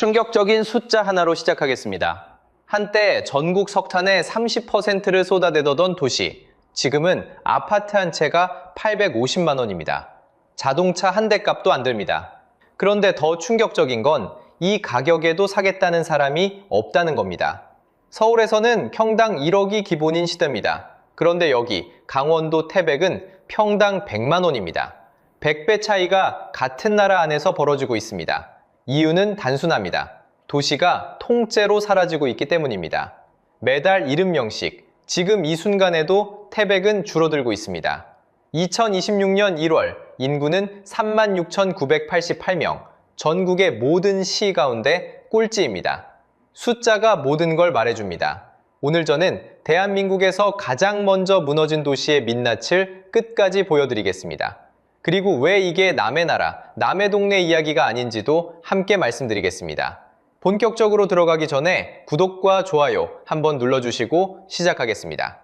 충격적인 숫자 하나로 시작하겠습니다. 한때 전국 석탄의 30%를 쏟아내던 도시, 지금은 아파트 한 채가 850만 원입니다. 자동차 한 대 값도 안 듭니다. 그런데 더 충격적인 건 이 가격에도 사겠다는 사람이 없다는 겁니다. 서울에서는 평당 1억이 기본인 시대입니다. 그런데 여기 강원도 태백은 평당 100만 원입니다. 100배 차이가 같은 나라 안에서 벌어지고 있습니다. 이유는 단순합니다. 도시가 통째로 사라지고 있기 때문입니다. 매달 70명씩, 지금 이 순간에도 태백은 줄어들고 있습니다. 2026년 1월 인구는 36,988명, 전국의 모든 시 가운데 꼴찌입니다. 숫자가 모든 걸 말해줍니다. 오늘 저는 대한민국에서 가장 먼저 무너진 도시의 민낯을 끝까지 보여드리겠습니다. 그리고 왜 이게 남의 나라, 남의 동네 이야기가 아닌지도 함께 말씀드리겠습니다. 본격적으로 들어가기 전에 구독과 좋아요 한번 눌러주시고 시작하겠습니다.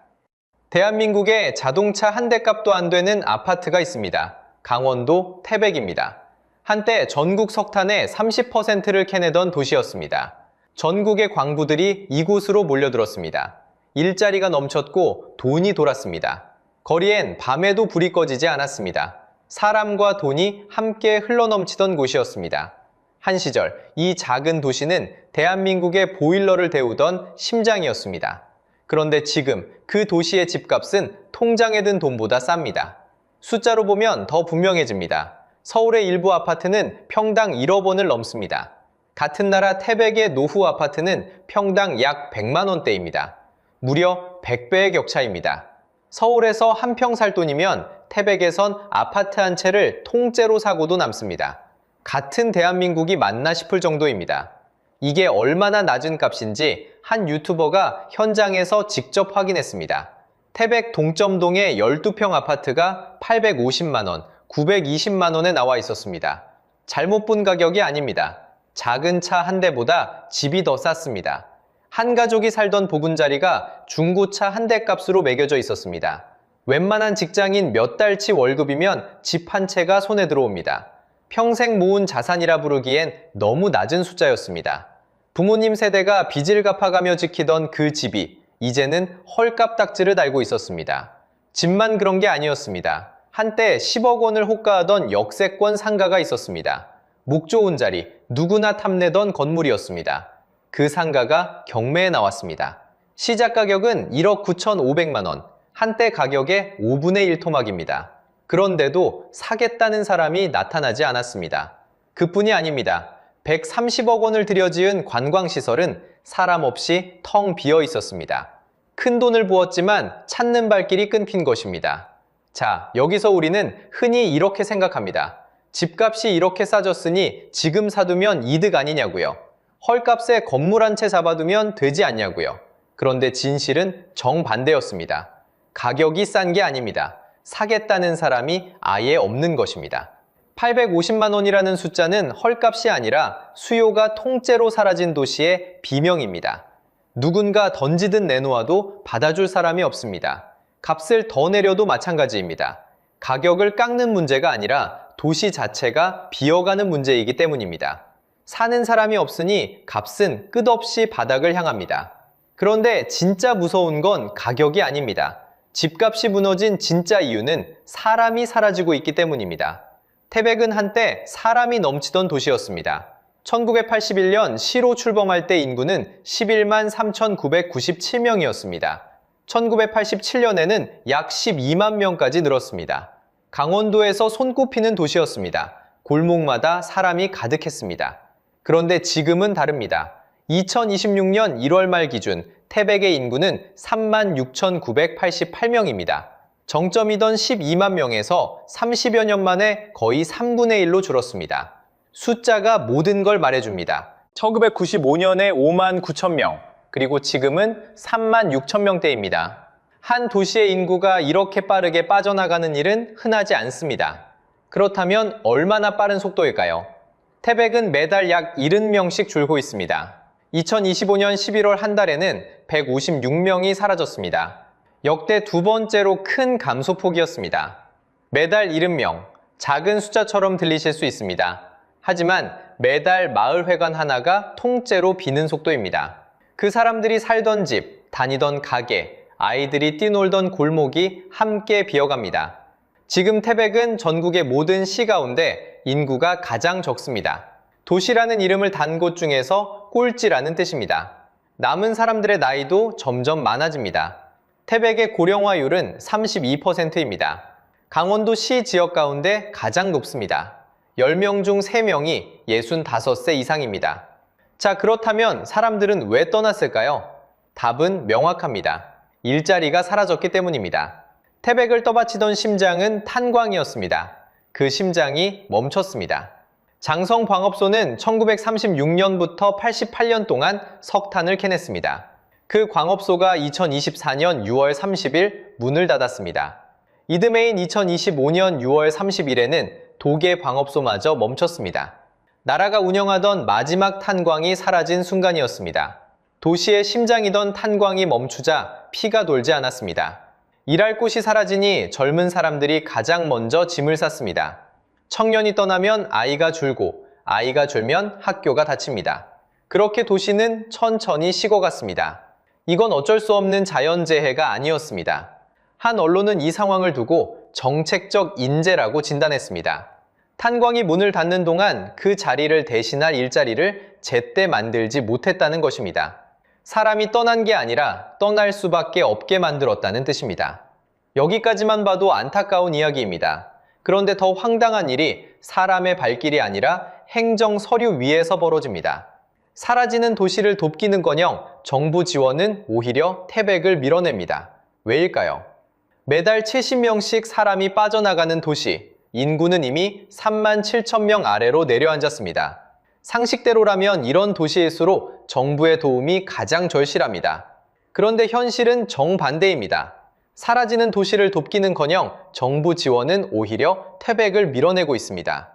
대한민국에 자동차 한 대 값도 안 되는 아파트가 있습니다. 강원도 태백입니다. 한때 전국 석탄의 30%를 캐내던 도시였습니다. 전국의 광부들이 이곳으로 몰려들었습니다. 일자리가 넘쳤고 돈이 돌았습니다. 거리엔 밤에도 불이 꺼지지 않았습니다. 사람과 돈이 함께 흘러넘치던 곳이었습니다. 한 시절 이 작은 도시는 대한민국의 보일러를 데우던 심장이었습니다. 그런데 지금 그 도시의 집값은 통장에 든 돈보다 쌉니다. 숫자로 보면 더 분명해집니다. 서울의 일부 아파트는 평당 1억 원을 넘습니다. 같은 나라 태백의 노후 아파트는 평당 약 100만 원대입니다. 무려 100배의 격차입니다. 서울에서 한 평 살 돈이면 태백에선 아파트 한 채를 통째로 사고도 남습니다. 같은 대한민국이 맞나 싶을 정도입니다. 이게 얼마나 낮은 값인지 한 유튜버가 현장에서 직접 확인했습니다. 태백 동점동의 12평 아파트가 850만 원, 920만 원에 나와 있었습니다. 잘못 본 가격이 아닙니다. 작은 차 한 대보다 집이 더 쌌습니다. 한 가족이 살던 보금자리가 중고차 한 대 값으로 매겨져 있었습니다. 웬만한 직장인 몇 달치 월급이면 집 한 채가 손에 들어옵니다. 평생 모은 자산이라 부르기엔 너무 낮은 숫자였습니다. 부모님 세대가 빚을 갚아가며 지키던 그 집이 이제는 헐값 딱지를 달고 있었습니다. 집만 그런 게 아니었습니다. 한때 10억 원을 호가하던 역세권 상가가 있었습니다. 목 좋은 자리, 누구나 탐내던 건물이었습니다. 그 상가가 경매에 나왔습니다. 시작 가격은 1억 9,500만 원, 한때 가격의 5분의 1 토막입니다. 그런데도 사겠다는 사람이 나타나지 않았습니다. 그뿐이 아닙니다. 130억 원을 들여 지은 관광시설은 사람 없이 텅 비어 있었습니다. 큰 돈을 부었지만 찾는 발길이 끊긴 것입니다. 자, 여기서 우리는 흔히 이렇게 생각합니다. 집값이 이렇게 싸졌으니 지금 사두면 이득 아니냐고요. 헐값에 건물 한 채 잡아두면 되지 않냐고요. 그런데 진실은 정반대였습니다. 가격이 싼 게 아닙니다. 사겠다는 사람이 아예 없는 것입니다. 850만 원이라는 숫자는 헐값이 아니라 수요가 통째로 사라진 도시의 비명입니다. 누군가 던지듯 내놓아도 받아줄 사람이 없습니다. 값을 더 내려도 마찬가지입니다. 가격을 깎는 문제가 아니라 도시 자체가 비어가는 문제이기 때문입니다. 사는 사람이 없으니 값은 끝없이 바닥을 향합니다. 그런데 진짜 무서운 건 가격이 아닙니다. 집값이 무너진 진짜 이유는 사람이 사라지고 있기 때문입니다. 태백은 한때 사람이 넘치던 도시였습니다. 1981년 시로 출범할 때 인구는 11만 3,997명이었습니다. 1987년에는 약 12만 명까지 늘었습니다. 강원도에서 손꼽히는 도시였습니다. 골목마다 사람이 가득했습니다. 그런데 지금은 다릅니다. 2026년 1월 말 기준 태백의 인구는 36,988명입니다. 정점이던 12만 명에서 30여 년 만에 거의 3분의 1로 줄었습니다. 숫자가 모든 걸 말해줍니다. 1995년에 5만 9천 명, 그리고 지금은 3만 6천 명대입니다. 한 도시의 인구가 이렇게 빠르게 빠져나가는 일은 흔하지 않습니다. 그렇다면 얼마나 빠른 속도일까요? 태백은 매달 약 70명씩 줄고 있습니다. 2025년 11월 한 달에는 156명이 사라졌습니다. 역대 두 번째로 큰 감소폭이었습니다. 매달 70명, 작은 숫자처럼 들리실 수 있습니다. 하지만 매달 마을회관 하나가 통째로 비는 속도입니다. 그 사람들이 살던 집, 다니던 가게, 아이들이 뛰놀던 골목이 함께 비어갑니다. 지금 태백은 전국의 모든 시 가운데 인구가 가장 적습니다. 도시라는 이름을 단 곳 중에서 꼴찌라는 뜻입니다. 남은 사람들의 나이도 점점 많아집니다. 태백의 고령화율은 32%입니다. 강원도 시 지역 가운데 가장 높습니다. 10명 중 3명이 65세 이상입니다. 자, 그렇다면 사람들은 왜 떠났을까요? 답은 명확합니다. 일자리가 사라졌기 때문입니다. 태백을 떠받치던 심장은 탄광이었습니다. 그 심장이 멈췄습니다. 장성광업소는 1936년부터 88년 동안 석탄을 캐냈습니다. 그 광업소가 2024년 6월 30일 문을 닫았습니다. 이듬해인 2025년 6월 30일에는 도계 광업소마저 멈췄습니다. 나라가 운영하던 마지막 탄광이 사라진 순간이었습니다. 도시의 심장이던 탄광이 멈추자 피가 돌지 않았습니다. 일할 곳이 사라지니 젊은 사람들이 가장 먼저 짐을 쌌습니다. 청년이 떠나면 아이가 줄고 아이가 줄면 학교가 닫힙니다. 그렇게 도시는 천천히 식어갔습니다. 이건 어쩔 수 없는 자연재해가 아니었습니다. 한 언론은 이 상황을 두고 정책적 인재라고 진단했습니다. 탄광이 문을 닫는 동안 그 자리를 대신할 일자리를 제때 만들지 못했다는 것입니다. 사람이 떠난 게 아니라 떠날 수밖에 없게 만들었다는 뜻입니다. 여기까지만 봐도 안타까운 이야기입니다. 그런데 더 황당한 일이 사람의 발길이 아니라 행정 서류 위에서 벌어집니다. 사라지는 도시를 돕기는커녕 정부 지원은 오히려 태백을 밀어냅니다. 왜일까요? 매달 70명씩 사람이 빠져나가는 도시, 인구는 이미 3만 7천 명 아래로 내려앉았습니다. 상식대로라면 이런 도시일수록 정부의 도움이 가장 절실합니다. 그런데 현실은 정반대입니다. 사라지는 도시를 돕기는커녕 정부 지원은 오히려 태백을 밀어내고 있습니다.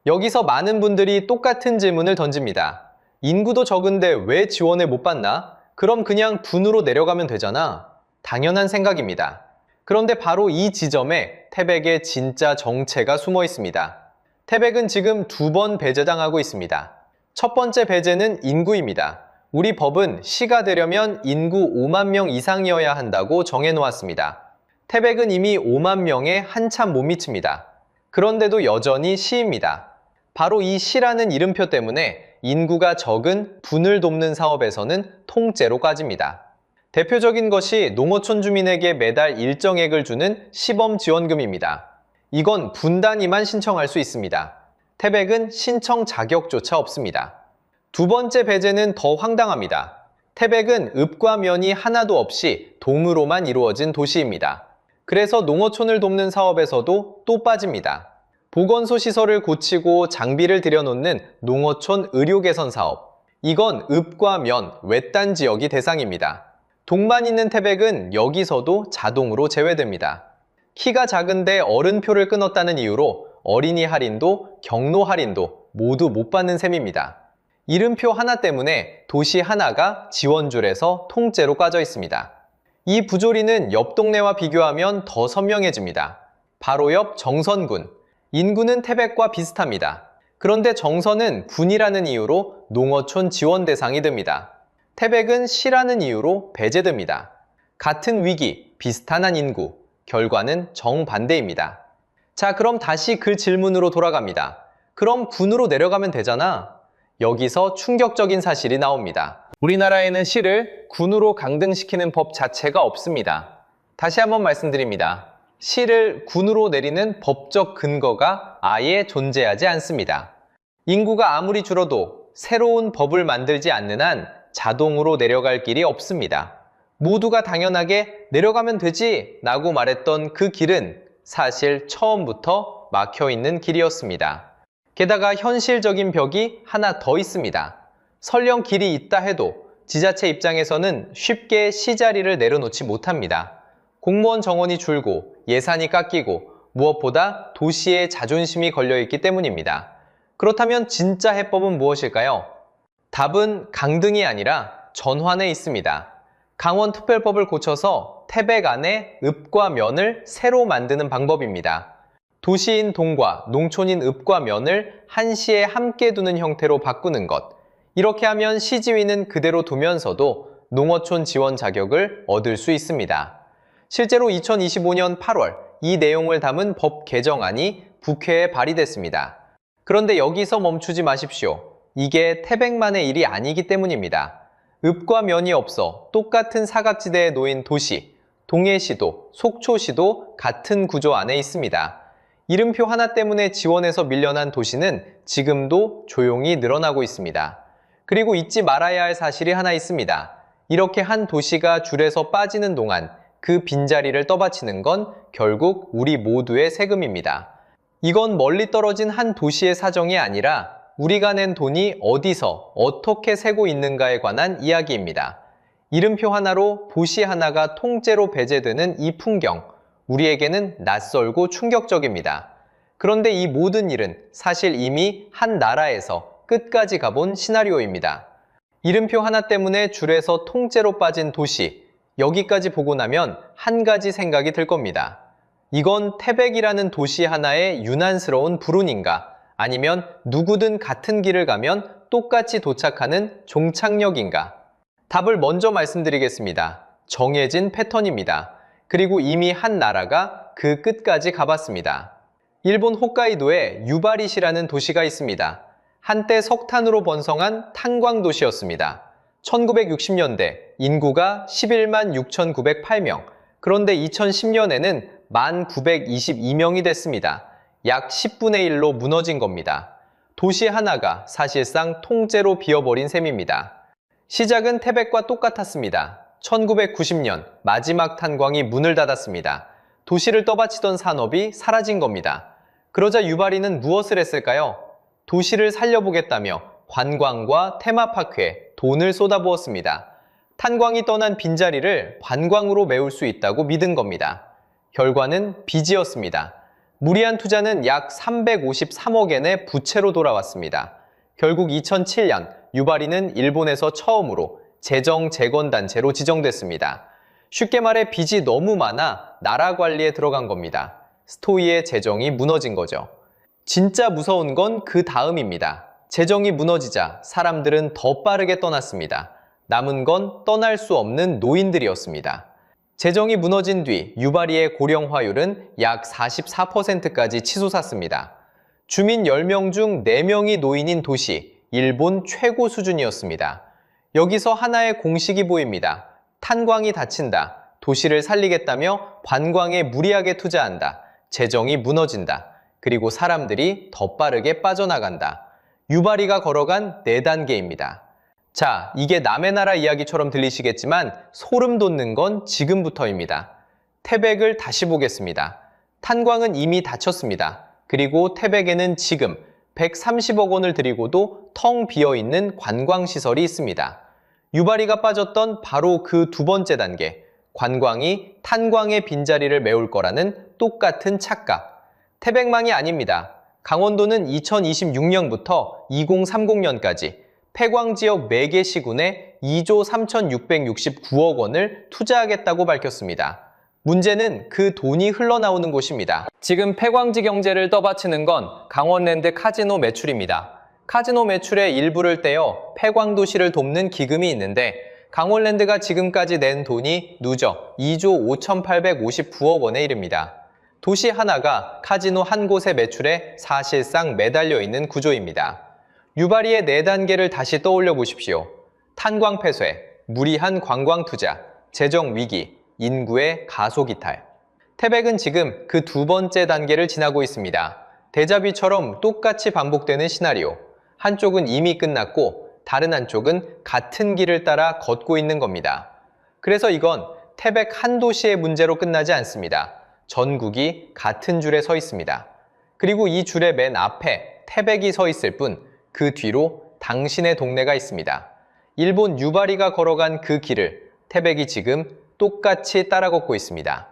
여기서 많은 분들이 똑같은 질문을 던집니다. 인구도 적은데 왜 지원을 못 받나? 그럼 그냥 군으로 내려가면 되잖아. 당연한 생각입니다. 그런데 바로 이 지점에 태백의 진짜 정체가 숨어 있습니다. 태백은 지금 2번 배제당하고 있습니다. 첫 번째 배제는 인구입니다. 우리 법은 시가 되려면 인구 5만 명 이상이어야 한다고 정해놓았습니다. 태백은 이미 5만 명에 한참 못 미칩니다. 그런데도 여전히 시입니다. 바로 이 시라는 이름표 때문에 인구가 적은 분을 돕는 사업에서는 통째로 까집니다. 대표적인 것이 농어촌 주민에게 매달 일정액을 주는 시범지원금입니다. 이건 분 단위만 신청할 수 있습니다. 태백은 신청 자격조차 없습니다. 두 번째 배제는 더 황당합니다. 태백은 읍과 면이 하나도 없이 동으로만 이루어진 도시입니다. 그래서 농어촌을 돕는 사업에서도 또 빠집니다. 보건소 시설을 고치고 장비를 들여놓는 농어촌 의료개선 사업. 이건 읍과 면, 외딴 지역이 대상입니다. 동만 있는 태백은 여기서도 자동으로 제외됩니다. 키가 작은데 어른표를 끊었다는 이유로 어린이 할인도 경로 할인도 모두 못 받는 셈입니다. 이름표 하나 때문에 도시 하나가 지원줄에서 통째로 까져 있습니다. 이 부조리는 옆 동네와 비교하면 더 선명해집니다. 바로 옆 정선군. 인구는 태백과 비슷합니다. 그런데 정선은 군이라는 이유로 농어촌 지원 대상이 됩니다. 태백은 시라는 이유로 배제됩니다. 같은 위기, 비슷한 한 인구, 결과는 정반대입니다. 자, 그럼 다시 그 질문으로 돌아갑니다. 그럼 군으로 내려가면 되잖아. 여기서 충격적인 사실이 나옵니다. 우리나라에는 시를 군으로 강등시키는 법 자체가 없습니다. 다시 한번 말씀드립니다. 시를 군으로 내리는 법적 근거가 아예 존재하지 않습니다. 인구가 아무리 줄어도 새로운 법을 만들지 않는 한 자동으로 내려갈 길이 없습니다. 모두가 당연하게 내려가면 되지 라고 말했던 그 길은 사실 처음부터 막혀있는 길이었습니다. 게다가 현실적인 벽이 하나 더 있습니다. 설령 길이 있다 해도 지자체 입장에서는 쉽게 시자리를 내려놓지 못합니다. 공무원 정원이 줄고 예산이 깎이고 무엇보다 도시의 자존심이 걸려있기 때문입니다. 그렇다면 진짜 해법은 무엇일까요? 답은 강등이 아니라 전환에 있습니다. 강원특별법을 고쳐서 태백 안에 읍과 면을 새로 만드는 방법입니다. 도시인 동과 농촌인 읍과 면을 한시에 함께 두는 형태로 바꾸는 것. 이렇게 하면 시지위는 그대로 두면서도 농어촌 지원 자격을 얻을 수 있습니다. 실제로 2025년 8월 이 내용을 담은 법 개정안이 국회에 발의됐습니다. 그런데 여기서 멈추지 마십시오. 이게 태백만의 일이 아니기 때문입니다. 읍과 면이 없어 똑같은 사각지대에 놓인 도시, 동해시도, 속초시도 같은 구조 안에 있습니다. 이름표 하나 때문에 지원에서 밀려난 도시는 지금도 조용히 늘어나고 있습니다. 그리고 잊지 말아야 할 사실이 하나 있습니다. 이렇게 한 도시가 줄에서 빠지는 동안 그 빈자리를 떠받치는 건 결국 우리 모두의 세금입니다. 이건 멀리 떨어진 한 도시의 사정이 아니라 우리가 낸 돈이 어디서 어떻게 새고 있는가에 관한 이야기입니다. 이름표 하나로 도시 하나가 통째로 배제되는 이 풍경, 우리에게는 낯설고 충격적입니다. 그런데 이 모든 일은 사실 이미 한 나라에서 끝까지 가본 시나리오입니다. 이름표 하나 때문에 줄에서 통째로 빠진 도시, 여기까지 보고 나면 한 가지 생각이 들 겁니다. 이건 태백이라는 도시 하나의 유난스러운 불운인가? 아니면 누구든 같은 길을 가면 똑같이 도착하는 종착역인가? 답을 먼저 말씀드리겠습니다. 정해진 패턴입니다. 그리고 이미 한 나라가 그 끝까지 가봤습니다. 일본 홋카이도에 유바리시라는 도시가 있습니다. 한때 석탄으로 번성한 탄광도시였습니다. 1960년대 인구가 11만 6,908명, 그런데 2010년에는 1,922명이 됐습니다. 약 10분의 1로 무너진 겁니다. 도시 하나가 사실상 통째로 비어버린 셈입니다. 시작은 태백과 똑같았습니다. 1990년 마지막 탄광이 문을 닫았습니다. 도시를 떠받치던 산업이 사라진 겁니다. 그러자 유바리는 무엇을 했을까요? 도시를 살려보겠다며 관광과 테마파크에 돈을 쏟아부었습니다. 탄광이 떠난 빈자리를 관광으로 메울 수 있다고 믿은 겁니다. 결과는 빚이었습니다. 무리한 투자는 약 353억엔의 부채로 돌아왔습니다. 결국 2007년 유바리는 일본에서 처음으로 재정재건단체로 지정됐습니다. 쉽게 말해 빚이 너무 많아 나라 관리에 들어간 겁니다. 스토이의 재정이 무너진 거죠. 진짜 무서운 건 그 다음입니다. 재정이 무너지자 사람들은 더 빠르게 떠났습니다. 남은 건 떠날 수 없는 노인들이었습니다. 재정이 무너진 뒤 유바리의 고령화율은 약 44%까지 치솟았습니다. 주민 10명 중 4명이 노인인 도시, 일본 최고 수준이었습니다. 여기서 하나의 공식이 보입니다. 탄광이 닫힌다, 도시를 살리겠다며 관광에 무리하게 투자한다, 재정이 무너진다, 그리고 사람들이 더 빠르게 빠져나간다. 유바리가 걸어간 4단계입니다. 자, 이게 남의 나라 이야기처럼 들리시겠지만 소름 돋는 건 지금부터입니다. 태백을 다시 보겠습니다. 탄광은 이미 닫혔습니다. 그리고 태백에는 지금 130억 원을 들이고도 텅 비어있는 관광시설이 있습니다. 유바리가 빠졌던 바로 그 두 번째 단계, 관광이 탄광의 빈자리를 메울 거라는 똑같은 착각. 태백망이 아닙니다. 강원도는 2026년부터 2030년까지 폐광지역 4개 시군에 2조 3,669억 원을 투자하겠다고 밝혔습니다. 문제는 그 돈이 흘러나오는 곳입니다. 지금 폐광지 경제를 떠받치는 건 강원랜드 카지노 매출입니다. 카지노 매출의 일부를 떼어 폐광도시를 돕는 기금이 있는데 강원랜드가 지금까지 낸 돈이 누적 2조 5,859억 원에 이릅니다. 도시 하나가 카지노 한 곳의 매출에 사실상 매달려 있는 구조입니다. 유바리의 4단계를 다시 떠올려 보십시오. 탄광 폐쇄, 무리한 관광 투자, 재정 위기, 인구의 가속 이탈. 태백은 지금 그 두 번째 단계를 지나고 있습니다. 데자뷰처럼 똑같이 반복되는 시나리오. 한쪽은 이미 끝났고 다른 한쪽은 같은 길을 따라 걷고 있는 겁니다. 그래서 이건 태백 한 도시의 문제로 끝나지 않습니다. 전국이 같은 줄에 서 있습니다. 그리고 이 줄의 맨 앞에 태백이 서 있을 뿐 그 뒤로 당신의 동네가 있습니다. 일본 유바리가 걸어간 그 길을 태백이 지금 똑같이 따라 걷고 있습니다.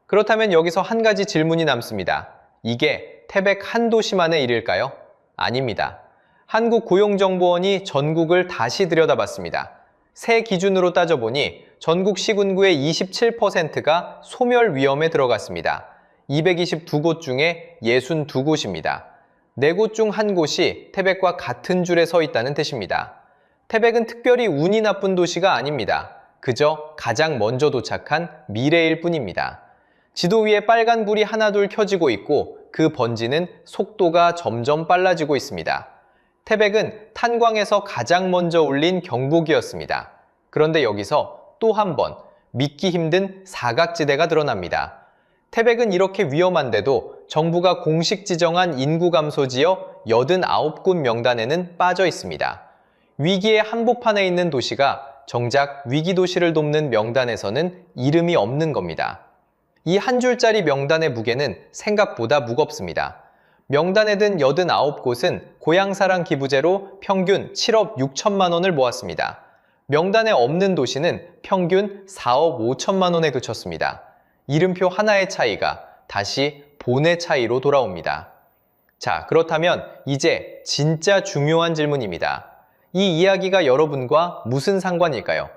그렇다면 여기서 한 가지 질문이 남습니다. 이게 태백 한 도시만의 일일까요? 아닙니다. 한국고용정보원이 전국을 다시 들여다봤습니다. 새 기준으로 따져보니 전국 시군구의 27%가 소멸 위험에 들어갔습니다. 222곳 중에 62곳입니다. 4곳 중 1곳이 태백과 같은 줄에 서 있다는 뜻입니다. 태백은 특별히 운이 나쁜 도시가 아닙니다. 그저 가장 먼저 도착한 미래일 뿐입니다. 지도 위에 빨간 불이 하나둘 켜지고 있고 그 번지는 속도가 점점 빨라지고 있습니다. 태백은 탄광에서 가장 먼저 울린 경북이었습니다. 그런데 여기서 또 한 번 믿기 힘든 사각지대가 드러납니다. 태백은 이렇게 위험한데도 정부가 공식 지정한 인구 감소 지역 89곳 명단에는 빠져 있습니다. 위기의 한복판에 있는 도시가 정작 위기도시를 돕는 명단에서는 이름이 없는 겁니다. 이 한 줄짜리 명단의 무게는 생각보다 무겁습니다. 명단에 든 89곳은 고향사랑 기부제로 평균 7억 6천만 원을 모았습니다. 명단에 없는 도시는 평균 4억 5천만 원에 그쳤습니다. 이름표 하나의 차이가 다시 본의 차이로 돌아옵니다. 자, 그렇다면 이제 진짜 중요한 질문입니다. 이 이야기가 여러분과 무슨 상관일까요?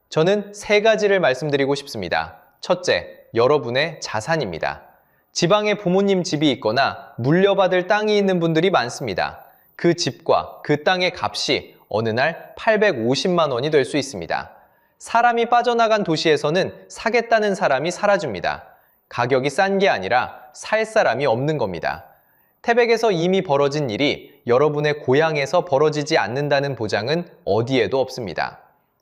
저는 3가지를 말씀드리고 싶습니다. 첫째, 여러분의 자산입니다. 지방에 부모님 집이 있거나 물려받을 땅이 있는 분들이 많습니다. 그 집과 그 땅의 값이 어느 날 850만 원이 될 수 있습니다. 사람이 빠져나간 도시에서는 사겠다는 사람이 사라집니다. 가격이 싼 게 아니라 살 사람이 없는 겁니다. 태백에서 이미 벌어진 일이 여러분의 고향에서 벌어지지 않는다는 보장은 어디에도 없습니다.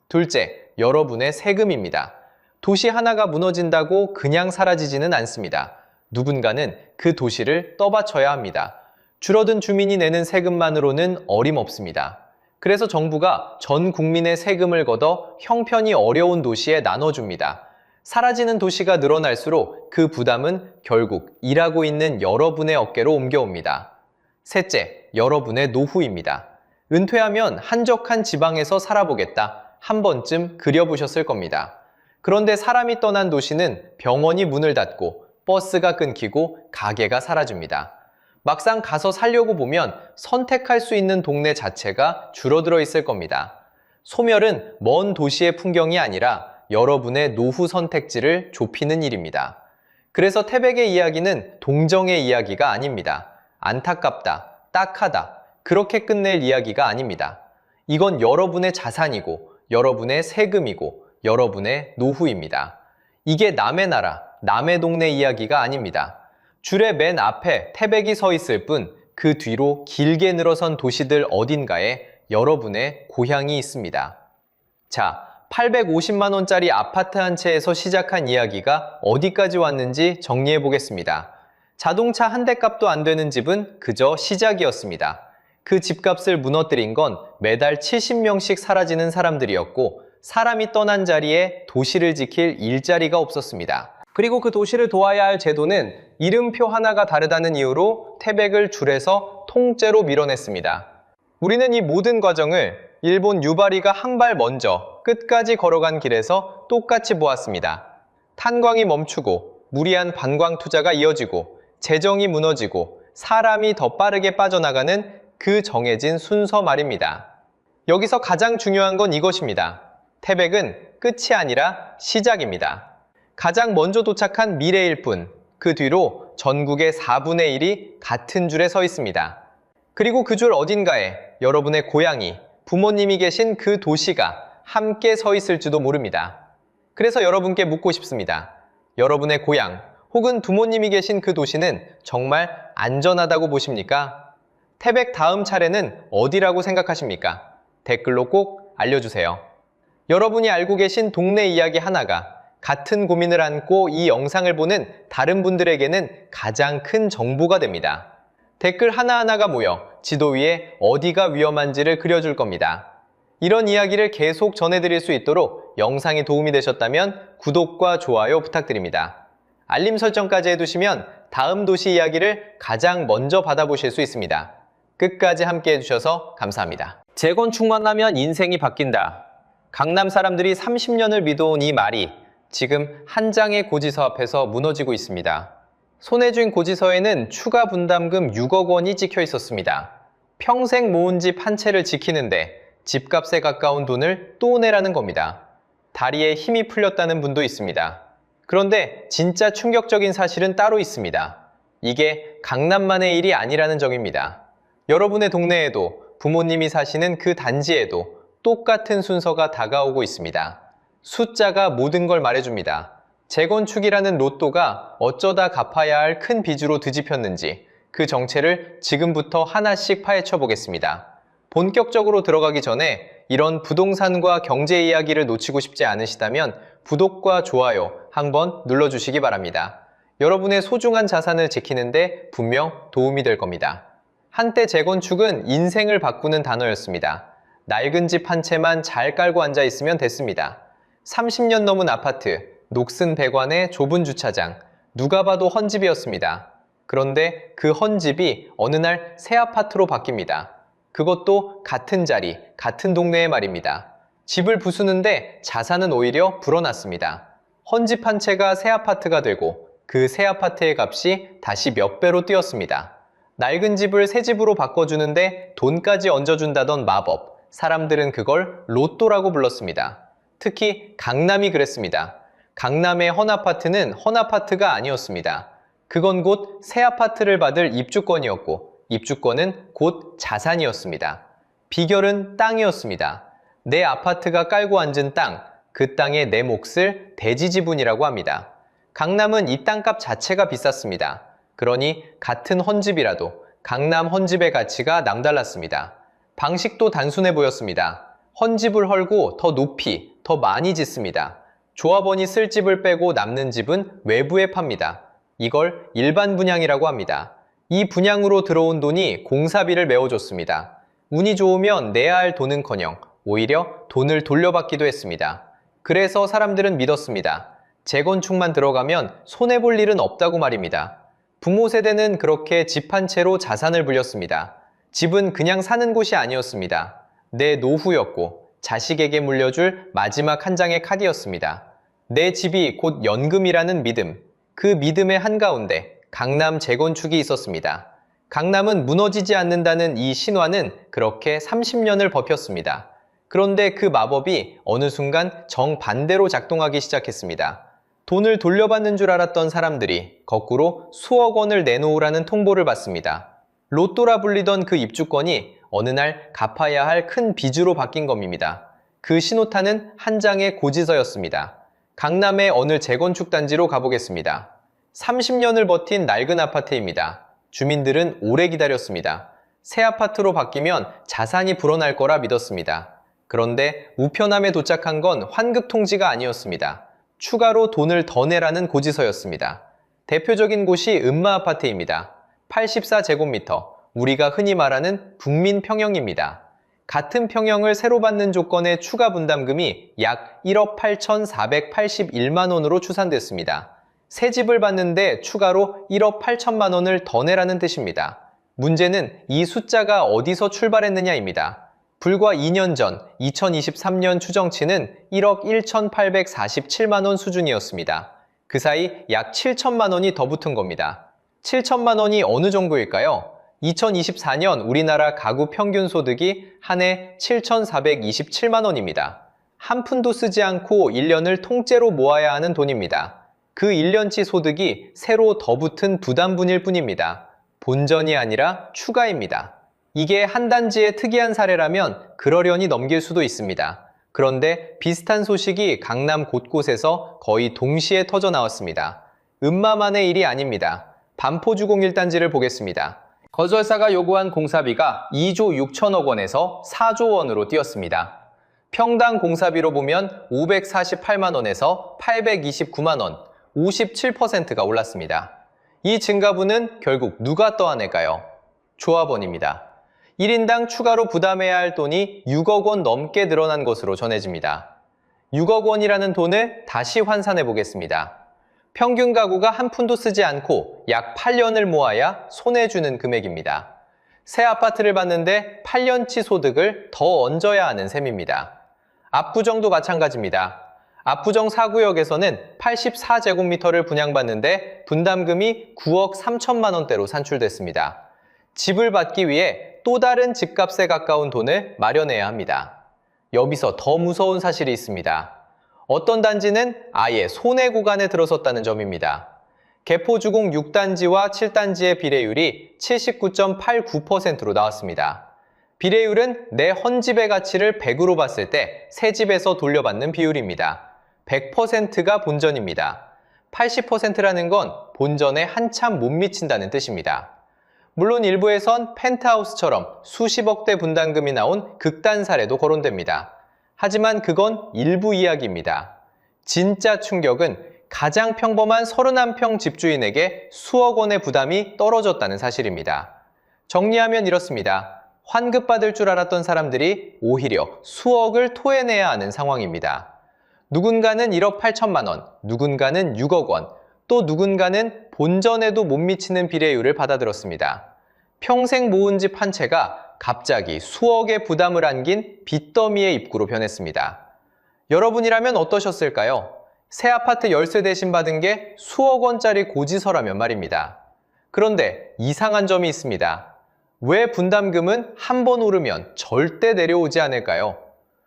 둘째, 여러분의 세금입니다. 도시 하나가 무너진다고 그냥 사라지지는 않습니다. 누군가는 그 도시를 떠받쳐야 합니다. 줄어든 주민이 내는 세금만으로는 어림없습니다. 그래서 정부가 전 국민의 세금을 걷어 형편이 어려운 도시에 나눠줍니다. 사라지는 도시가 늘어날수록 그 부담은 결국 일하고 있는 여러분의 어깨로 옮겨옵니다. 셋째, 여러분의 노후입니다. 은퇴하면 한적한 지방에서 살아보겠다. 한 번쯤 그려보셨을 겁니다. 그런데 사람이 떠난 도시는 병원이 문을 닫고 버스가 끊기고 가게가 사라집니다. 막상 가서 살려고 보면 선택할 수 있는 동네 자체가 줄어들어 있을 겁니다. 소멸은 먼 도시의 풍경이 아니라 여러분의 노후 선택지를 좁히는 일입니다. 그래서 태백의 이야기는 동정의 이야기가 아닙니다. 안타깝다, 딱하다, 그렇게 끝낼 이야기가 아닙니다. 이건 여러분의 자산이고 여러분의 세금이고 여러분의 노후입니다. 이게 남의 나라, 남의 동네 이야기가 아닙니다. 줄의 맨 앞에 태백이 서 있을 뿐 그 뒤로 길게 늘어선 도시들 어딘가에 여러분의 고향이 있습니다. 자, 850만 원짜리 아파트 한 채에서 시작한 이야기가 어디까지 왔는지 정리해 보겠습니다. 자동차 한 대 값도 안 되는 집은 그저 시작이었습니다. 그 집값을 무너뜨린 건 매달 70명씩 사라지는 사람들이었고 사람이 떠난 자리에 도시를 지킬 일자리가 없었습니다. 그리고 그 도시를 도와야 할 제도는 이름표 하나가 다르다는 이유로 태백을 줄에서 통째로 밀어냈습니다. 우리는 이 모든 과정을 일본 유바리가 한 발 먼저 끝까지 걸어간 길에서 똑같이 보았습니다. 탄광이 멈추고 무리한 관광 투자가 이어지고 재정이 무너지고 사람이 더 빠르게 빠져나가는 그 정해진 순서 말입니다. 여기서 가장 중요한 건 이것입니다. 태백은 끝이 아니라 시작입니다. 가장 먼저 도착한 미래일 뿐, 그 뒤로 전국의 4분의 1이 같은 줄에 서 있습니다. 그리고 그 줄 어딘가에 여러분의 고향이, 부모님이 계신 그 도시가 함께 서 있을지도 모릅니다. 그래서 여러분께 묻고 싶습니다. 여러분의 고향 혹은 부모님이 계신 그 도시는 정말 안전하다고 보십니까? 태백 다음 차례는 어디라고 생각하십니까? 댓글로 꼭 알려주세요. 여러분이 알고 계신 동네 이야기 하나가 같은 고민을 안고 이 영상을 보는 다른 분들에게는 가장 큰 정보가 됩니다. 댓글 하나하나가 모여 지도 위에 어디가 위험한지를 그려줄 겁니다. 이런 이야기를 계속 전해드릴 수 있도록 영상이 도움이 되셨다면 구독과 좋아요 부탁드립니다. 알림 설정까지 해두시면 다음 도시 이야기를 가장 먼저 받아보실 수 있습니다. 끝까지 함께 해주셔서 감사합니다. 재건축만 하면 인생이 바뀐다. 강남 사람들이 30년을 믿어온 이 말이 지금 한 장의 고지서 앞에서 무너지고 있습니다. 손에 쥔 고지서에는 추가 분담금 6억 원이 찍혀 있었습니다. 평생 모은 집 한 채를 지키는데 집값에 가까운 돈을 또 내라는 겁니다. 다리에 힘이 풀렸다는 분도 있습니다. 그런데 진짜 충격적인 사실은 따로 있습니다. 이게 강남만의 일이 아니라는 점입니다. 여러분의 동네에도 부모님이 사시는 그 단지에도 똑같은 순서가 다가오고 있습니다. 숫자가 모든 걸 말해줍니다. 재건축이라는 로또가 어쩌다 갚아야 할 큰 빚으로 뒤집혔는지 그 정체를 지금부터 하나씩 파헤쳐 보겠습니다. 본격적으로 들어가기 전에 이런 부동산과 경제 이야기를 놓치고 싶지 않으시다면 구독과 좋아요 한번 눌러주시기 바랍니다. 여러분의 소중한 자산을 지키는데 분명 도움이 될 겁니다. 한때 재건축은 인생을 바꾸는 단어였습니다. 낡은 집 한 채만 잘 깔고 앉아 있으면 됐습니다. 30년 넘은 아파트, 녹슨 배관에 좁은 주차장, 누가 봐도 헌집이었습니다. 그런데 그 헌집이 어느 날 새 아파트로 바뀝니다. 그것도 같은 자리, 같은 동네의 말입니다. 집을 부수는데 자산은 오히려 불어났습니다. 헌집 한 채가 새 아파트가 되고 그 새 아파트의 값이 다시 몇 배로 뛰었습니다. 낡은 집을 새 집으로 바꿔주는데 돈까지 얹어준다던 마법, 사람들은 그걸 로또라고 불렀습니다. 특히 강남이 그랬습니다. 강남의 헌아파트는 헌아파트가 아니었습니다. 그건 곧 새 아파트를 받을 입주권이었고 입주권은 곧 자산이었습니다. 비결은 땅이었습니다. 내 아파트가 깔고 앉은 땅, 그 땅에 내 몫을 대지지분이라고 합니다. 강남은 이 땅값 자체가 비쌌습니다. 그러니 같은 헌집이라도 강남 헌집의 가치가 남달랐습니다. 방식도 단순해 보였습니다. 헌집을 헐고 더 높이, 더 많이 짓습니다. 조합원이 쓸 집을 빼고 남는 집은 외부에 팝니다. 이걸 일반 분양이라고 합니다. 이 분양으로 들어온 돈이 공사비를 메워줬습니다. 운이 좋으면 내야 할 돈은커녕 오히려 돈을 돌려받기도 했습니다. 그래서 사람들은 믿었습니다. 재건축만 들어가면 손해볼 일은 없다고 말입니다. 부모 세대는 그렇게 집 한 채로 자산을 불렸습니다. 집은 그냥 사는 곳이 아니었습니다. 내 노후였고 자식에게 물려줄 마지막 한 장의 카드였습니다. 내 집이 곧 연금이라는 믿음, 그 믿음의 한가운데 강남 재건축이 있었습니다. 강남은 무너지지 않는다는 이 신화는 그렇게 30년을 버텼습니다. 그런데 그 마법이 어느 순간 정반대로 작동하기 시작했습니다. 돈을 돌려받는 줄 알았던 사람들이 거꾸로 수억 원을 내놓으라는 통보를 받습니다. 로또라 불리던 그 입주권이 어느 날 갚아야 할 큰 빚으로 바뀐 겁니다. 그 신호탄은 한 장의 고지서였습니다. 강남의 어느 재건축 단지로 가보겠습니다. 30년을 버틴 낡은 아파트입니다. 주민들은 오래 기다렸습니다. 새 아파트로 바뀌면 자산이 불어날 거라 믿었습니다. 그런데 우편함에 도착한 건 환급 통지가 아니었습니다. 추가로 돈을 더 내라는 고지서였습니다. 대표적인 곳이 음마아파트입니다. 84제곱미터, 우리가 흔히 말하는 국민평형입니다. 같은 평형을 새로 받는 조건의 추가 분담금이 약 1억 8,481만 원으로 추산됐습니다. 새 집을 받는데 추가로 1억 8천만 원을 더 내라는 뜻입니다. 문제는 이 숫자가 어디서 출발했느냐입니다. 불과 2년 전 2023년 추정치는 1억 1,847만 원 수준이었습니다. 그 사이 약 7천만 원이 더 붙은 겁니다. 7천만 원이 어느 정도일까요? 2024년 우리나라 가구 평균 소득이 한 해 7,427만 원입니다. 한 푼도 쓰지 않고 1년을 통째로 모아야 하는 돈입니다. 그 1년치 소득이 새로 더 붙은 부담분일 뿐입니다. 본전이 아니라 추가입니다. 이게 한 단지의 특이한 사례라면 그러려니 넘길 수도 있습니다. 그런데 비슷한 소식이 강남 곳곳에서 거의 동시에 터져 나왔습니다. 음마만의 일이 아닙니다. 반포주공 1단지를 보겠습니다. 건설사가 요구한 공사비가 2조 6천억 원에서 4조 원으로 뛰었습니다. 평당 공사비로 보면 548만 원에서 829만 원, 57%가 올랐습니다. 이 증가분은 결국 누가 떠안을까요? 조합원입니다. 1인당 추가로 부담해야 할 돈이 6억 원 넘게 늘어난 것으로 전해집니다. 6억 원이라는 돈을 다시 환산해 보겠습니다. 평균 가구가 한 푼도 쓰지 않고 약 8년을 모아야 손해주는 금액입니다. 새 아파트를 받는데 8년치 소득을 더 얹어야 하는 셈입니다. 압구정도 마찬가지입니다. 압구정 4구역에서는 84제곱미터를 분양받는데 분담금이 9억 3천만 원대로 산출됐습니다. 집을 받기 위해 또 다른 집값에 가까운 돈을 마련해야 합니다. 여기서 더 무서운 사실이 있습니다. 어떤 단지는 아예 손해 구간에 들어섰다는 점입니다. 개포주공 6단지와 7단지의 비례율이 79.89%로 나왔습니다. 비례율은 내 헌집의 가치를 100으로 봤을 때 새 집에서 돌려받는 비율입니다. 100%가 본전입니다. 80%라는 건 본전에 한참 못 미친다는 뜻입니다. 물론 일부에선 펜트하우스처럼 수십억대 분담금이 나온 극단 사례도 거론됩니다. 하지만 그건 일부 이야기입니다. 진짜 충격은 가장 평범한 31평 집주인에게 수억 원의 부담이 떨어졌다는 사실입니다. 정리하면 이렇습니다. 환급받을 줄 알았던 사람들이 오히려 수억을 토해내야 하는 상황입니다. 누군가는 1억 8천만 원, 누군가는 6억 원, 또 누군가는 본전에도 못 미치는 비례율을 받아들었습니다. 평생 모은 집 한 채가 갑자기 수억의 부담을 안긴 빚더미의 입구로 변했습니다. 여러분이라면 어떠셨을까요? 새 아파트 열세 대신 받은 게 수억 원짜리 고지서라면 말입니다. 그런데 이상한 점이 있습니다. 왜 분담금은 한 번 오르면 절대 내려오지 않을까요?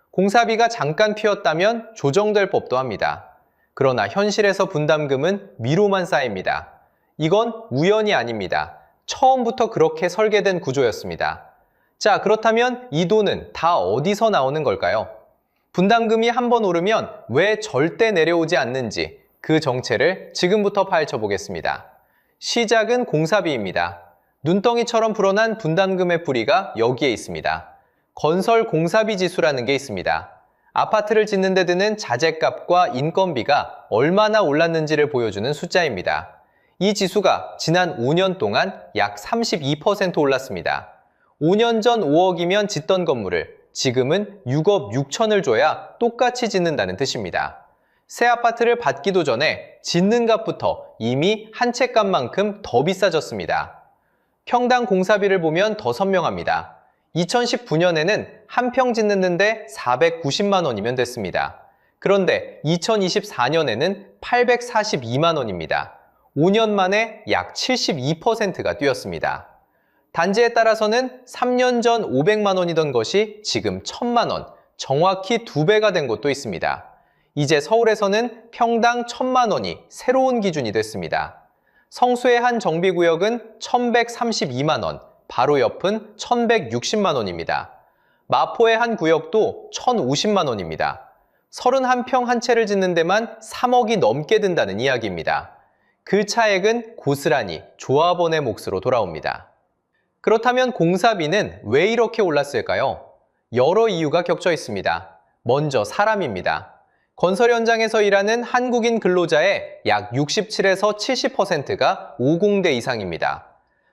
공사비가 잠깐 피었다면 조정될 법도 합니다. 그러나 현실에서 분담금은 위로만 쌓입니다. 이건 우연이 아닙니다. 처음부터 그렇게 설계된 구조였습니다. 자, 그렇다면 이 돈은 다 어디서 나오는 걸까요? 분담금이 한 번 오르면 왜 절대 내려오지 않는지 그 정체를 지금부터 파헤쳐 보겠습니다. 시작은 공사비입니다. 눈덩이처럼 불어난 분담금의 뿌리가 여기에 있습니다. 건설 공사비 지수라는 게 있습니다. 아파트를 짓는 데 드는 자재값과 인건비가 얼마나 올랐는지를 보여주는 숫자입니다. 이 지수가 지난 5년 동안 약 32% 올랐습니다. 5년 전 5억이면 짓던 건물을 지금은 6억 6천을 줘야 똑같이 짓는다는 뜻입니다. 새 아파트를 받기도 전에 짓는 값부터 이미 한 채 값만큼 더 비싸졌습니다. 평당 공사비를 보면 더 선명합니다. 2019년에는 한 평 짓는데 490만 원이면 됐습니다. 그런데 2024년에는 842만 원입니다. 5년 만에 약 72%가 뛰었습니다. 단지에 따라서는 3년 전 500만 원이던 것이 지금 1000만 원, 정확히 2배가 된 곳도 있습니다. 이제 서울에서는 평당 1000만 원이 새로운 기준이 됐습니다. 성수의 한 정비구역은 1132만 원, 바로 옆은 1160만 원입니다. 마포의 한 구역도 1050만 원입니다. 31평 한 채를 짓는 데만 3억이 넘게 든다는 이야기입니다. 그 차액은 고스란히 조합원의 몫으로 돌아옵니다. 그렇다면 공사비는 왜 이렇게 올랐을까요? 여러 이유가 겹쳐 있습니다. 먼저 사람입니다. 건설 현장에서 일하는 한국인 근로자의 약 67에서 70%가 50대 이상입니다.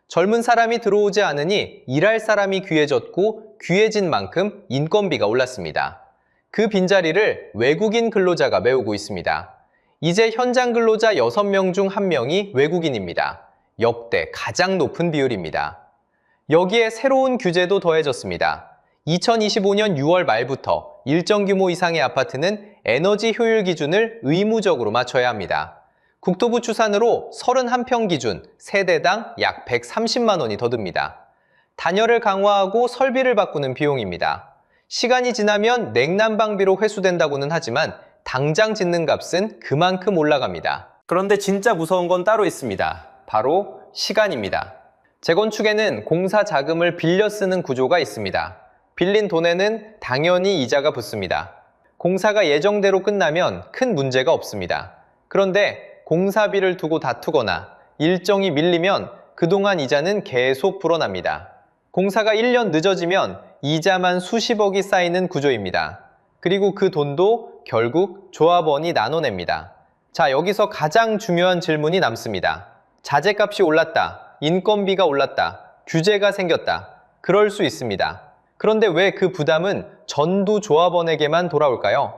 젊은 사람이 들어오지 않으니 일할 사람이 귀해졌고 귀해진 만큼 인건비가 올랐습니다. 그 빈자리를 외국인 근로자가 메우고 있습니다. 이제 현장 근로자 6명 중 1명이 외국인입니다. 역대 가장 높은 비율입니다. 여기에 새로운 규제도 더해졌습니다. 2025년 6월 말부터 일정 규모 이상의 아파트는 에너지 효율 기준을 의무적으로 맞춰야 합니다. 국토부 추산으로 31평 기준 세대당 약 130만 원이 더 듭니다. 단열을 강화하고 설비를 바꾸는 비용입니다. 시간이 지나면 냉난방비로 회수된다고는 하지만 당장 짓는 값은 그만큼 올라갑니다. 그런데 진짜 무서운 건 따로 있습니다. 바로 시간입니다. 재건축에는 공사 자금을 빌려 쓰는 구조가 있습니다. 빌린 돈에는 당연히 이자가 붙습니다. 공사가 예정대로 끝나면 큰 문제가 없습니다. 그런데 공사비를 두고 다투거나 일정이 밀리면 그동안 이자는 계속 불어납니다. 공사가 1년 늦어지면 이자만 수십억이 쌓이는 구조입니다. 그리고 그 돈도 결국 조합원이 나눠냅니다. 자, 여기서 가장 중요한 질문이 남습니다. 자재값이 올랐다, 인건비가 올랐다, 규제가 생겼다. 그럴 수 있습니다. 그런데 왜 그 부담은 전부 조합원에게만 돌아올까요?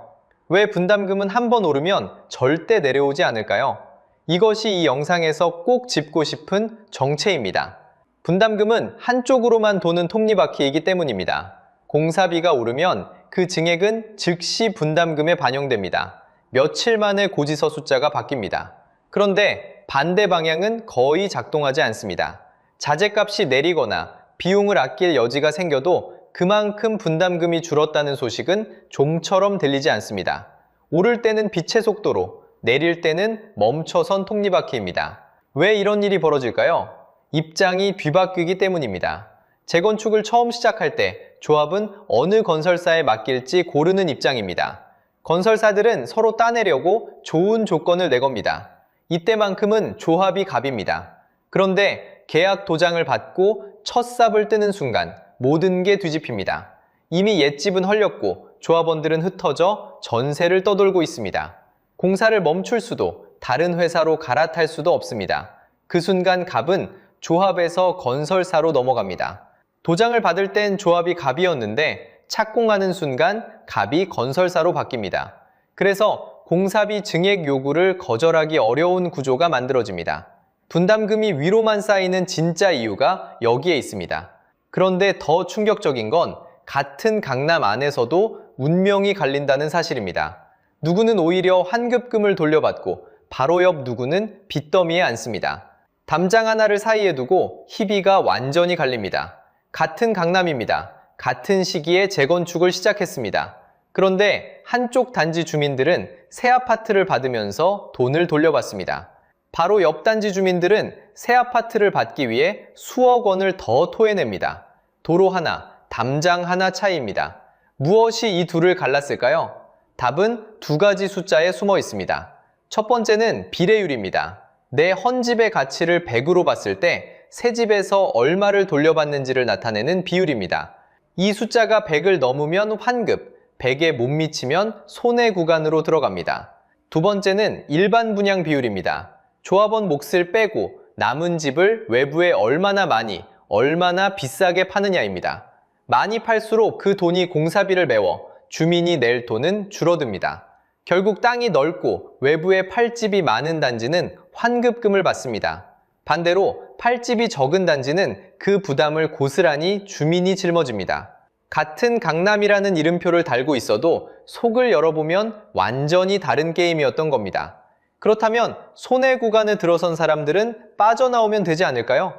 왜 분담금은 한 번 오르면 절대 내려오지 않을까요? 이것이 이 영상에서 꼭 짚고 싶은 정체입니다. 분담금은 한쪽으로만 도는 톱니바퀴이기 때문입니다. 공사비가 오르면 그 증액은 즉시 분담금에 반영됩니다. 며칠 만에 고지서 숫자가 바뀝니다. 그런데 반대 방향은 거의 작동하지 않습니다. 자재값이 내리거나 비용을 아낄 여지가 생겨도 그만큼 분담금이 줄었다는 소식은 좀처럼 들리지 않습니다. 오를 때는 빛의 속도로, 내릴 때는 멈춰선 톱니바퀴입니다. 왜 이런 일이 벌어질까요? 입장이 뒤바뀌기 때문입니다. 재건축을 처음 시작할 때 조합은 어느 건설사에 맡길지 고르는 입장입니다. 건설사들은 서로 따내려고 좋은 조건을 내겁니다. 이때만큼은 조합이 갑입니다. 그런데 계약 도장을 받고 첫 삽을 뜨는 순간 모든 게 뒤집힙니다. 이미 옛집은 헐렸고 조합원들은 흩어져 전세를 떠돌고 있습니다. 공사를 멈출 수도 다른 회사로 갈아탈 수도 없습니다. 그 순간 갑은 조합에서 건설사로 넘어갑니다. 도장을 받을 땐 조합이 갑이었는데 착공하는 순간 갑이 건설사로 바뀝니다. 그래서 공사비 증액 요구를 거절하기 어려운 구조가 만들어집니다. 분담금이 위로만 쌓이는 진짜 이유가 여기에 있습니다. 그런데 더 충격적인 건 같은 강남 안에서도 운명이 갈린다는 사실입니다. 누구는 오히려 환급금을 돌려받고 바로 옆 누구는 빚더미에 앉습니다. 담장 하나를 사이에 두고 희비가 완전히 갈립니다. 같은 강남입니다. 같은 시기에 재건축을 시작했습니다. 그런데 한쪽 단지 주민들은 새 아파트를 받으면서 돈을 돌려받습니다. 바로 옆 단지 주민들은 새 아파트를 받기 위해 수억 원을 더 토해냅니다. 도로 하나, 담장 하나 차이입니다. 무엇이 이 둘을 갈랐을까요? 답은 두 가지 숫자에 숨어 있습니다. 첫 번째는 비례율입니다. 내 헌집의 가치를 100으로 봤을 때 새 집에서 얼마를 돌려받는지를 나타내는 비율입니다. 이 숫자가 100을 넘으면 환급, 100에 못 미치면 손해 구간으로 들어갑니다. 두 번째는 일반 분양 비율입니다. 조합원 몫을 빼고 남은 집을 외부에 얼마나 많이, 얼마나 비싸게 파느냐입니다. 많이 팔수록 그 돈이 공사비를 메워 주민이 낼 돈은 줄어듭니다. 결국 땅이 넓고 외부에 팔 집이 많은 단지는 환급금을 받습니다. 반대로 팔 집이 적은 단지는 그 부담을 고스란히 주민이 짊어집니다. 같은 강남이라는 이름표를 달고 있어도 속을 열어보면 완전히 다른 게임이었던 겁니다. 그렇다면 손해 구간에 들어선 사람들은 빠져나오면 되지 않을까요?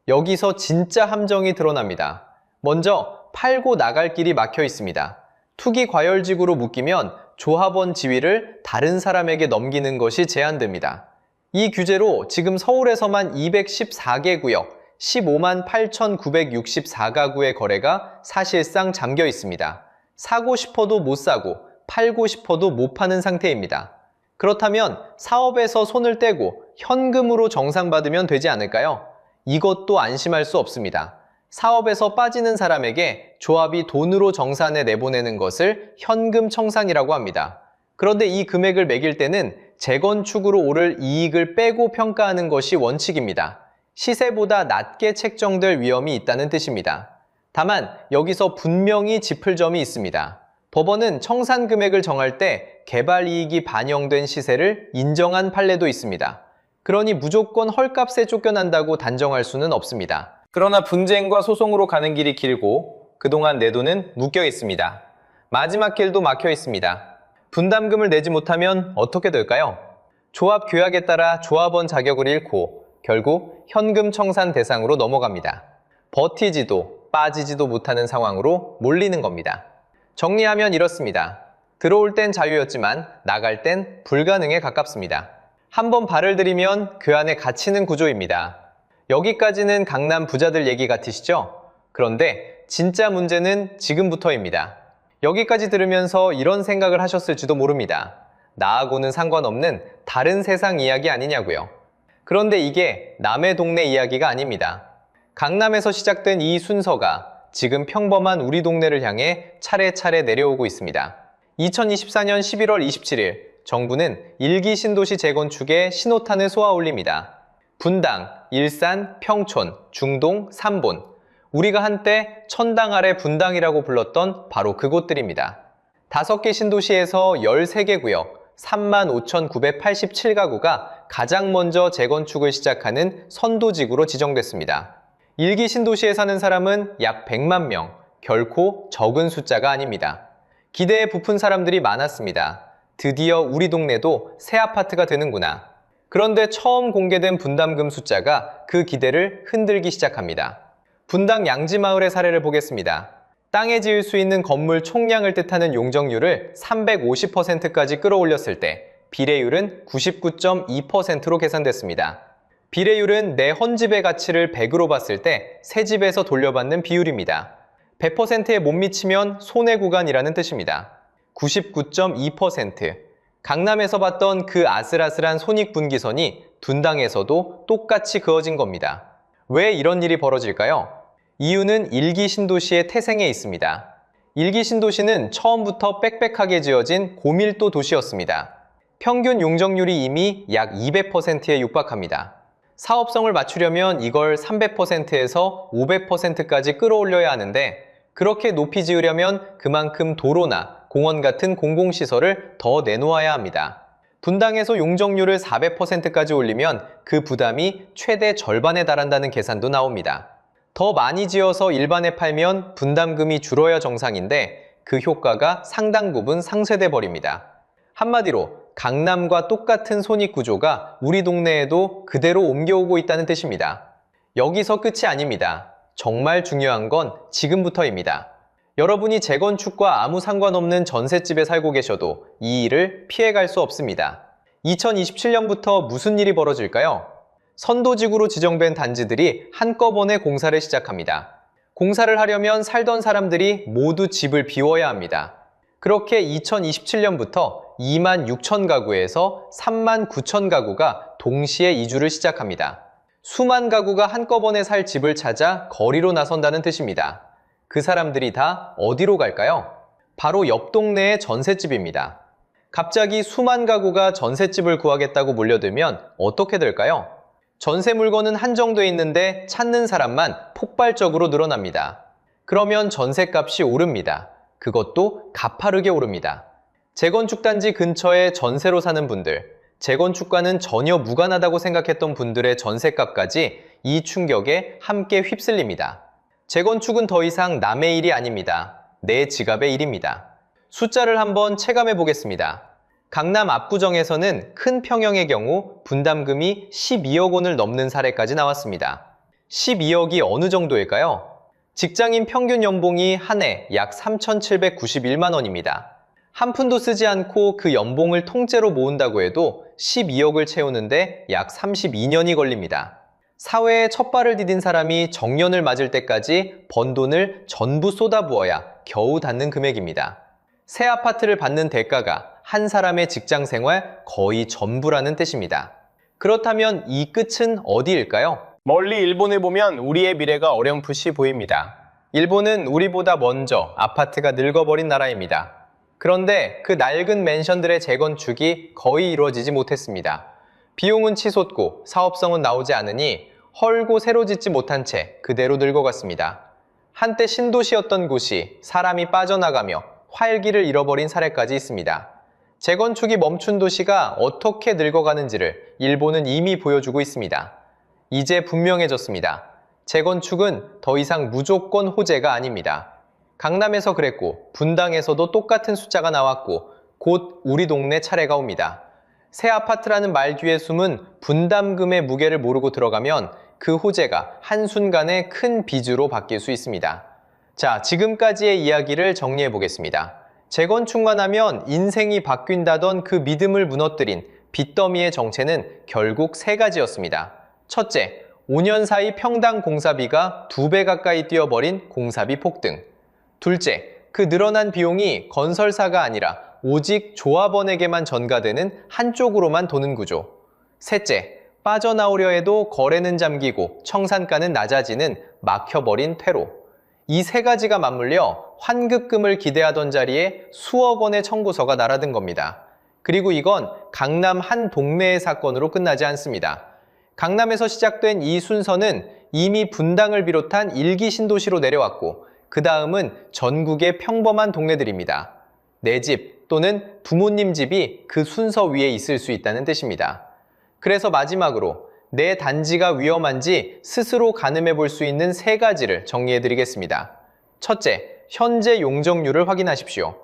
여기서 진짜 함정이 드러납니다. 먼저 팔고 나갈 길이 막혀 있습니다. 투기 과열지구로 묶이면 조합원 지위를 다른 사람에게 넘기는 것이 제한됩니다. 이 규제로 지금 서울에서만 214개 구역, 15만 8,964가구의 거래가 사실상 잠겨 있습니다. 사고 싶어도 못 사고, 팔고 싶어도 못 파는 상태입니다. 그렇다면 사업에서 손을 떼고 현금으로 정산받으면 되지 않을까요? 이것도 안심할 수 없습니다. 사업에서 빠지는 사람에게 조합이 돈으로 정산해 내보내는 것을 현금 청산이라고 합니다. 그런데 이 금액을 매길 때는 재건축으로 오를 이익을 빼고 평가하는 것이 원칙입니다. 시세보다 낮게 책정될 위험이 있다는 뜻입니다. 다만 여기서 분명히 짚을 점이 있습니다. 법원은 청산 금액을 정할 때 개발 이익이 반영된 시세를 인정한 판례도 있습니다. 그러니 무조건 헐값에 쫓겨난다고 단정할 수는 없습니다. 그러나 분쟁과 소송으로 가는 길이 길고 그동안 내 돈은 묶여 있습니다. 마지막 길도 막혀 있습니다. 분담금을 내지 못하면 어떻게 될까요? 조합 규약에 따라 조합원 자격을 잃고 결국 현금 청산 대상으로 넘어갑니다. 버티지도 빠지지도 못하는 상황으로 몰리는 겁니다. 정리하면 이렇습니다. 들어올 땐 자유였지만 나갈 땐 불가능에 가깝습니다. 한번 발을 들이면 그 안에 갇히는 구조입니다. 여기까지는 강남 부자들 얘기 같으시죠? 그런데 진짜 문제는 지금부터입니다. 여기까지 들으면서 이런 생각을 하셨을지도 모릅니다. 나하고는 상관없는 다른 세상 이야기 아니냐고요. 그런데 이게 남의 동네 이야기가 아닙니다. 강남에서 시작된 이 순서가 지금 평범한 우리 동네를 향해 차례차례 내려오고 있습니다. 2024년 11월 27일 정부는 일기 신도시 재건축에 신호탄을 쏘아 올립니다. 분당, 일산, 평촌, 중동, 삼본. 우리가 한때 천당 아래 분당이라고 불렀던 바로 그곳들입니다. 5개 신도시에서 13개 구역, 35,987가구가 가장 먼저 재건축을 시작하는 선도지구로 지정됐습니다. 일기 신도시에 사는 사람은 약 100만 명, 결코 적은 숫자가 아닙니다. 기대에 부푼 사람들이 많았습니다. 드디어 우리 동네도 새 아파트가 되는구나. 그런데 처음 공개된 분담금 숫자가 그 기대를 흔들기 시작합니다. 분당 양지마을의 사례를 보겠습니다. 땅에 지을 수 있는 건물 총량을 뜻하는 용적률을 350%까지 끌어올렸을 때 비례율은 99.2%로 계산됐습니다. 비례율은 내 헌집의 가치를 100으로 봤을 때 새 집에서 돌려받는 비율입니다. 100%에 못 미치면 손해 구간이라는 뜻입니다. 99.2%. 강남에서 봤던 그 아슬아슬한 손익분기선이 둔당에서도 똑같이 그어진 겁니다. 왜 이런 일이 벌어질까요? 이유는 일기 신도시의 태생에 있습니다. 일기 신도시는 처음부터 빽빽하게 지어진 고밀도 도시였습니다. 평균 용적률이 이미 약 200%에 육박합니다. 사업성을 맞추려면 이걸 300%에서 500%까지 끌어올려야 하는데 그렇게 높이 지으려면 그만큼 도로나 공원 같은 공공시설을 더 내놓아야 합니다. 분당에서 용적률을 400%까지 올리면 그 부담이 최대 절반에 달한다는 계산도 나옵니다. 더 많이 지어서 일반에 팔면 분담금이 줄어야 정상인데 그 효과가 상당 부분 상쇄돼 버립니다. 한마디로 강남과 똑같은 손익구조가 우리 동네에도 그대로 옮겨오고 있다는 뜻입니다. 여기서 끝이 아닙니다. 정말 중요한 건 지금부터입니다. 여러분이 재건축과 아무 상관없는 전셋집에 살고 계셔도 이 일을 피해갈 수 없습니다. 2027년부터 무슨 일이 벌어질까요? 선도지구로 지정된 단지들이 한꺼번에 공사를 시작합니다. 공사를 하려면 살던 사람들이 모두 집을 비워야 합니다. 그렇게 2027년부터 2만 6천 가구에서 3만 9천 가구가 동시에 이주를 시작합니다. 수만 가구가 한꺼번에 살 집을 찾아 거리로 나선다는 뜻입니다. 그 사람들이 다 어디로 갈까요? 바로 옆 동네의 전셋집입니다. 갑자기 수만 가구가 전셋집을 구하겠다고 몰려들면 어떻게 될까요? 전세 물건은 한정돼 있는데 찾는 사람만 폭발적으로 늘어납니다. 그러면 전셋값이 오릅니다. 그것도 가파르게 오릅니다. 재건축 단지 근처에 전세로 사는 분들, 재건축과는 전혀 무관하다고 생각했던 분들의 전셋값까지 이 충격에 함께 휩쓸립니다. 재건축은 더 이상 남의 일이 아닙니다. 내 지갑의 일입니다. 숫자를 한번 체감해 보겠습니다. 강남 압구정에서는 큰 평형의 경우 분담금이 12억 원을 넘는 사례까지 나왔습니다. 12억이 어느 정도일까요? 직장인 평균 연봉이 한 해 약 3,791만 원입니다. 한 푼도 쓰지 않고 그 연봉을 통째로 모은다고 해도 12억을 채우는데 약 32년이 걸립니다. 사회에 첫 발을 디딘 사람이 정년을 맞을 때까지 번 돈을 전부 쏟아부어야 겨우 닿는 금액입니다. 새 아파트를 받는 대가가 한 사람의 직장 생활 거의 전부라는 뜻입니다. 그렇다면 이 끝은 어디일까요? 멀리 일본을 보면 우리의 미래가 어렴풋이 보입니다. 일본은 우리보다 먼저 아파트가 늙어버린 나라입니다. 그런데 그 낡은 맨션들의 재건축이 거의 이루어지지 못했습니다. 비용은 치솟고 사업성은 나오지 않으니 헐고 새로 짓지 못한 채 그대로 늙어갔습니다. 한때 신도시였던 곳이 사람이 빠져나가며 활기를 잃어버린 사례까지 있습니다. 재건축이 멈춘 도시가 어떻게 늙어가는지를 일본은 이미 보여주고 있습니다. 이제 분명해졌습니다. 재건축은 더 이상 무조건 호재가 아닙니다. 강남에서 그랬고 분당에서도 똑같은 숫자가 나왔고 곧 우리 동네 차례가 옵니다. 새 아파트라는 말 뒤에 숨은 분담금의 무게를 모르고 들어가면 그 호재가 한순간에 큰 빚으로 바뀔 수 있습니다. 자, 지금까지의 이야기를 정리해 보겠습니다. 재건축만 하면 인생이 바뀐다던 그 믿음을 무너뜨린 빚더미의 정체는 결국 세 가지였습니다. 첫째, 5년 사이 평당 공사비가 2배 가까이 뛰어버린 공사비 폭등. 둘째, 그 늘어난 비용이 건설사가 아니라 오직 조합원에게만 전가되는 한쪽으로만 도는 구조. 셋째, 빠져나오려 해도 거래는 잠기고 청산가는 낮아지는 막혀버린 퇴로. 이 세 가지가 맞물려 환급금을 기대하던 자리에 수억 원의 청구서가 날아든 겁니다. 그리고 이건 강남 한 동네의 사건으로 끝나지 않습니다. 강남에서 시작된 이 순서는 이미 분당을 비롯한 일기 신도시로 내려왔고 그 다음은 전국의 평범한 동네들입니다. 내 집 또는 부모님 집이 그 순서 위에 있을 수 있다는 뜻입니다. 그래서 마지막으로 내 단지가 위험한지 스스로 가늠해 볼 수 있는 세 가지를 정리해 드리겠습니다. 첫째, 현재 용적률을 확인하십시오.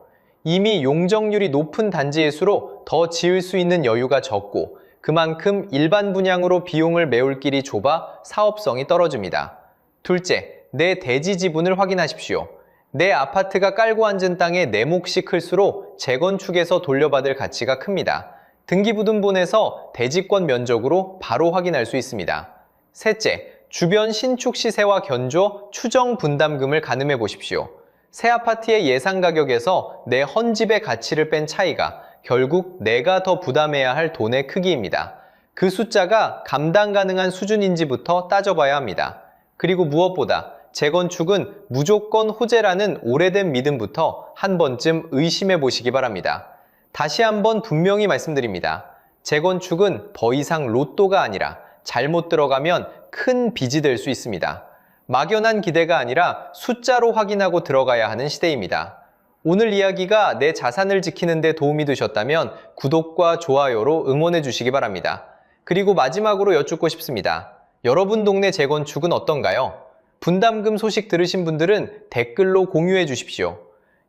이미 용적률이 높은 단지일수록 더 지을 수 있는 여유가 적고 그만큼 일반 분양으로 비용을 메울 길이 좁아 사업성이 떨어집니다. 둘째, 내 대지 지분을 확인하십시오. 내 아파트가 깔고 앉은 땅의 내 몫이 클수록 재건축에서 돌려받을 가치가 큽니다. 등기부등본에서 대지권 면적으로 바로 확인할 수 있습니다. 셋째, 주변 신축 시세와 견조 추정 분담금을 가늠해 보십시오. 새 아파트의 예상 가격에서 내 헌집의 가치를 뺀 차이가 결국 내가 더 부담해야 할 돈의 크기입니다. 그 숫자가 감당 가능한 수준인지부터 따져봐야 합니다. 그리고 무엇보다 재건축은 무조건 호재라는 오래된 믿음부터 한 번쯤 의심해 보시기 바랍니다. 다시 한번 분명히 말씀드립니다. 재건축은 더 이상 로또가 아니라 잘못 들어가면 큰 빚이 될 수 있습니다. 막연한 기대가 아니라 숫자로 확인하고 들어가야 하는 시대입니다. 오늘 이야기가 내 자산을 지키는 데 도움이 되셨다면 구독과 좋아요로 응원해 주시기 바랍니다. 그리고 마지막으로 여쭙고 싶습니다. 여러분 동네 재건축은 어떤가요? 분담금 소식 들으신 분들은 댓글로 공유해 주십시오.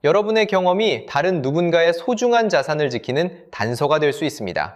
여러분의 경험이 다른 누군가의 소중한 자산을 지키는 단서가 될 수 있습니다.